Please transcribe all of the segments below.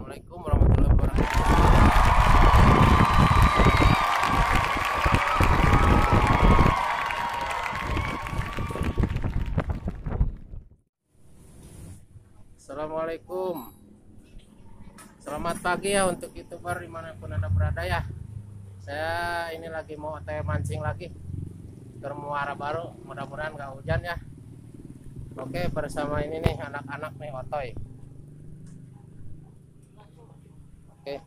Assalamualaikum warahmatullahi wabarakatuh. Assalamualaikum. Selamat pagi ya untuk YouTuber dimanapun Anda berada ya. Saya ini lagi mau OTW mancing lagi ke muara baru, mudah-mudahan nggak hujan ya. Oke, bersama ini nih anak-anak nih otoy. Oke,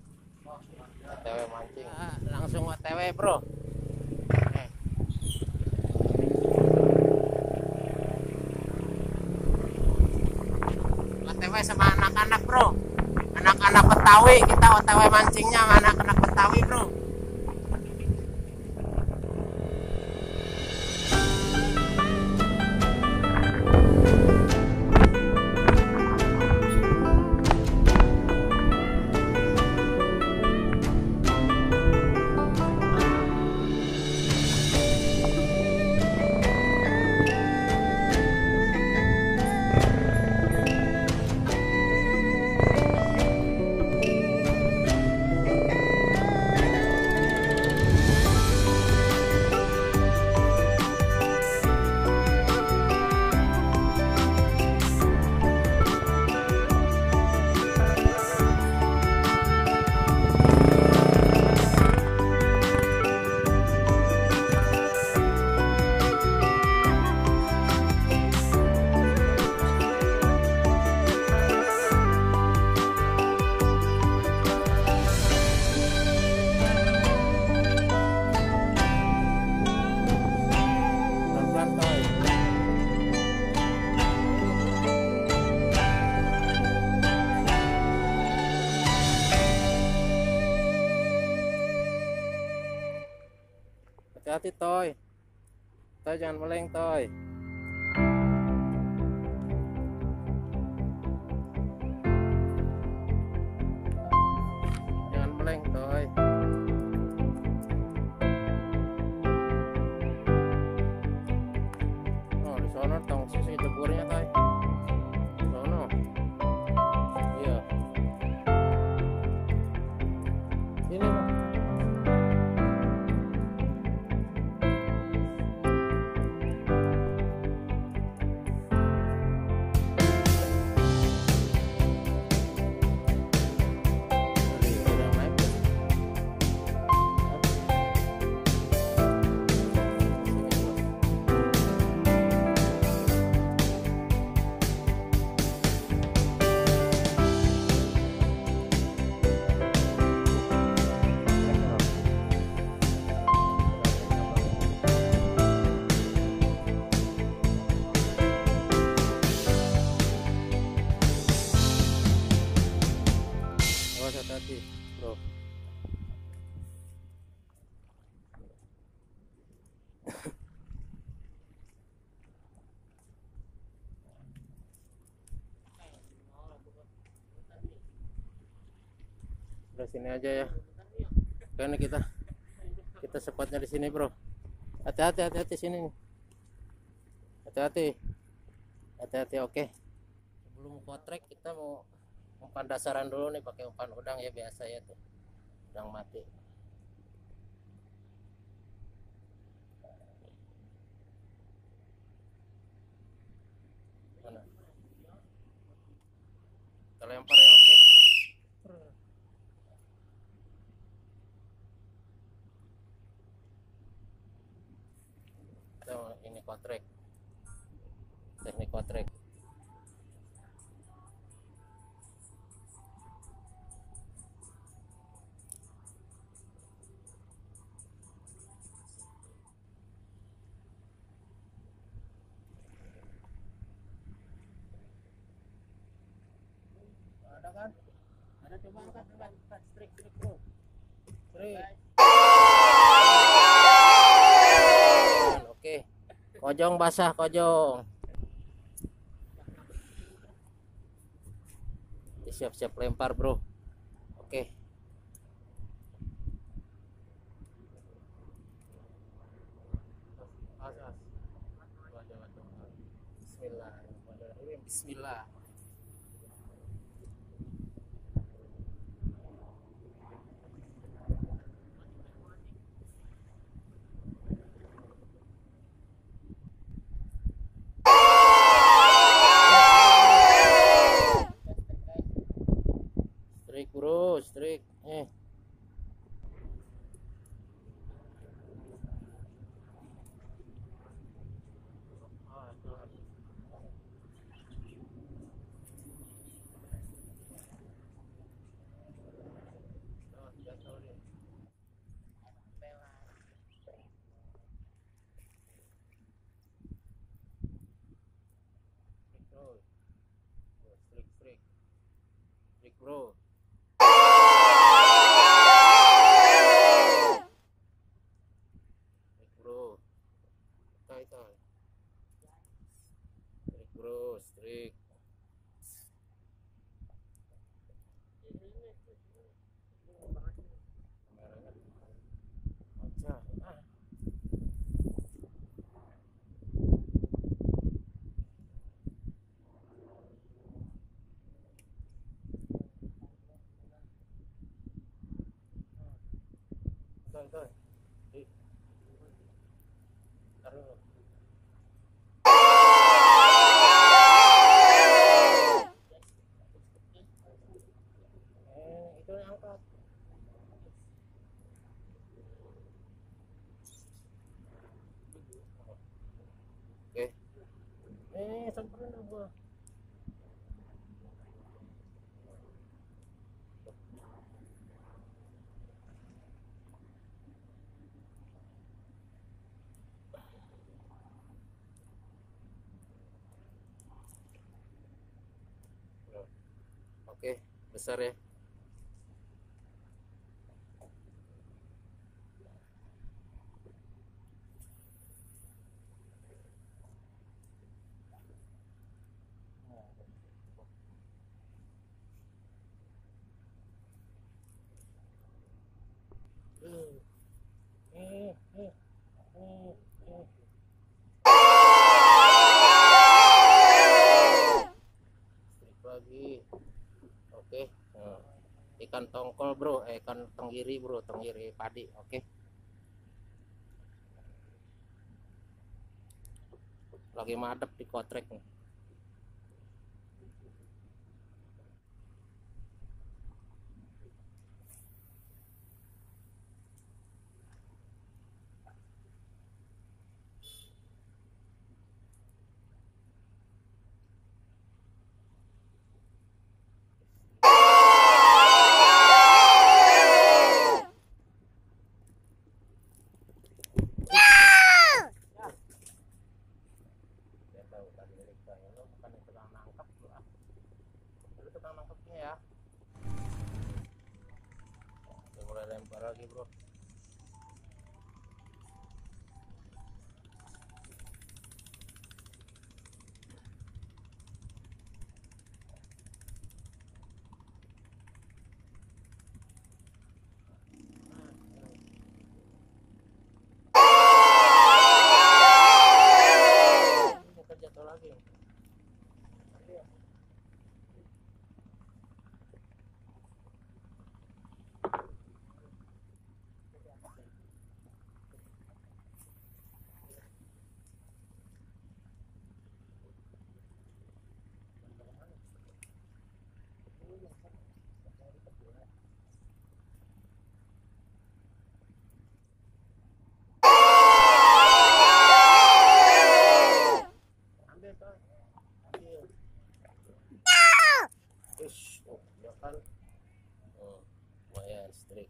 OTW mancing. Langsung OTW bro. OTW sama anak-anak bro. Anak-anak Betawi, kita OTW mancingnya sama anak-anak Betawi bro. Hati-hati toy, toy jangan meleng toy. Jangan meleng toy. Oh di sono tong sisi jeburnya toy. Sono. Iya. Ini Bang. Hati-hati bro. Udah sini aja ya. Karena kita spotnya di sini bro. Hati-hati sini nih. Hati-hati oke. Sebelum kotrek kita mau umpan dasaran dulu nih, pakai umpan udang ya biasa ya tuh, udang mati. Mana? Kita lempar ya, oke. Tuh, ini kotrek, teknik kotrek. Ada kan? Ada, coba angkat strik bro. Strik. Oke. Kojong basah kojong. Siap-siap lempar bro. Oke. Bismillah. terus. Strik, strik. Strik, bro. Strik, bro. Tai, tai. Strik, bro, strik. Kameranya aja. Tai. Taruh. Itu yang angkat. Oke. Samperin apa? Oke, besar ya. Strik lagi. Oke. Nah, ikan tongkol bro, ikan tenggiri bro, tenggiri padi. Oke. Lagi madep di kotrek nih. Ya, mulai lempar lagi bro. Jatuh lagi. Ya kan, lumayan strik.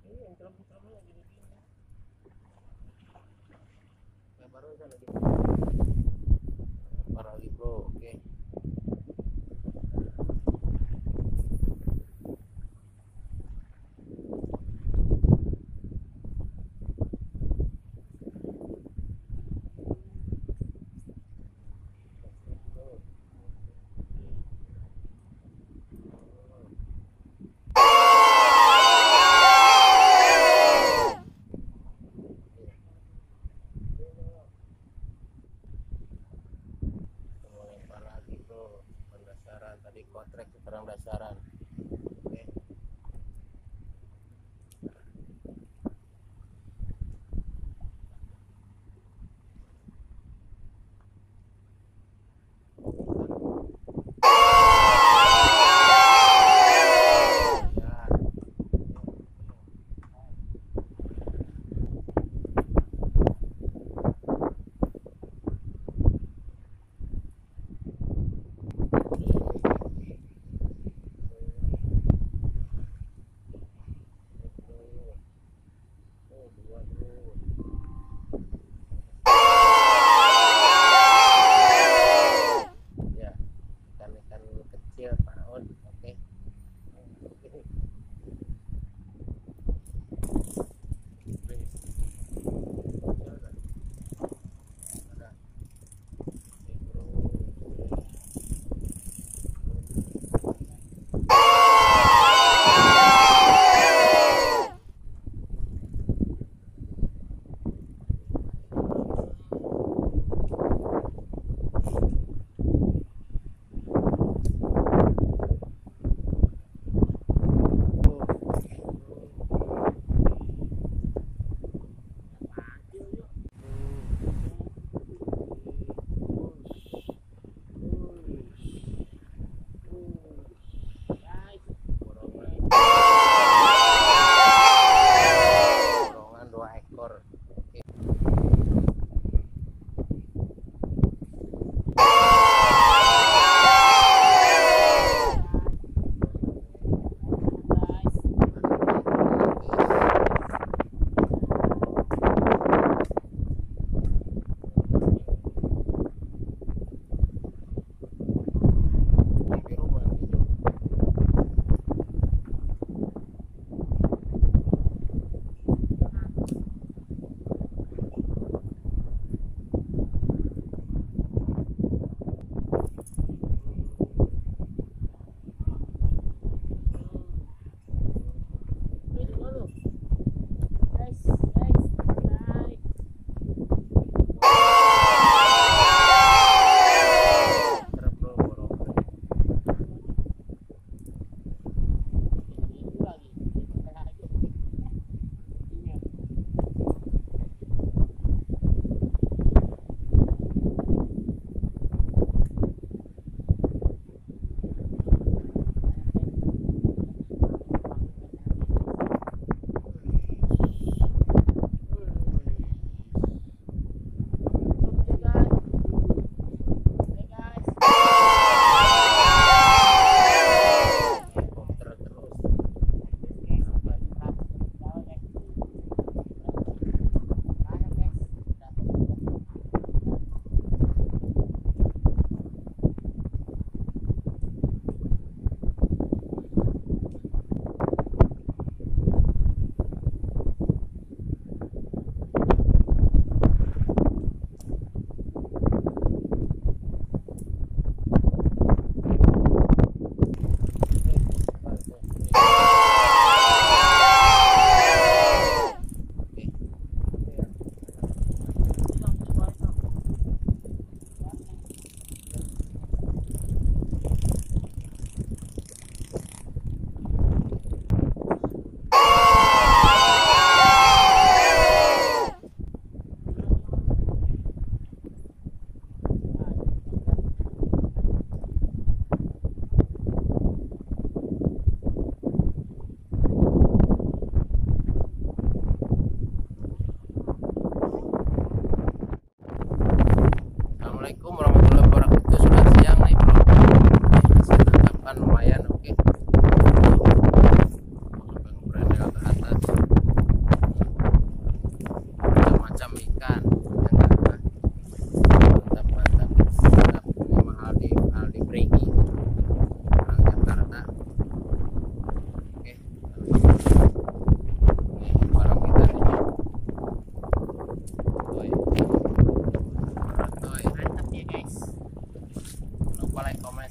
Ini yang celem-celemnya gini-gini. Kayak baru aja lagi. Lempar lagi bro, oke. Tadi kotrek sekarang dasaran. Oke.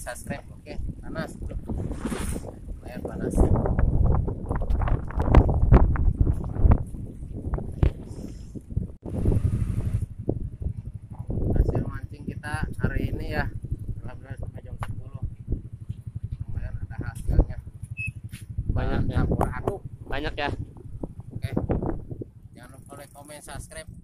subscribe. Oke, panas. Lumayan panas. Hasil mancing kita hari ini ya, alhamdulillah sampai jam 10. Lumayan ada hasilnya. Banyak ya. Campur aduk. Banyak ya. Oke. Jangan lupa like, comment, subscribe.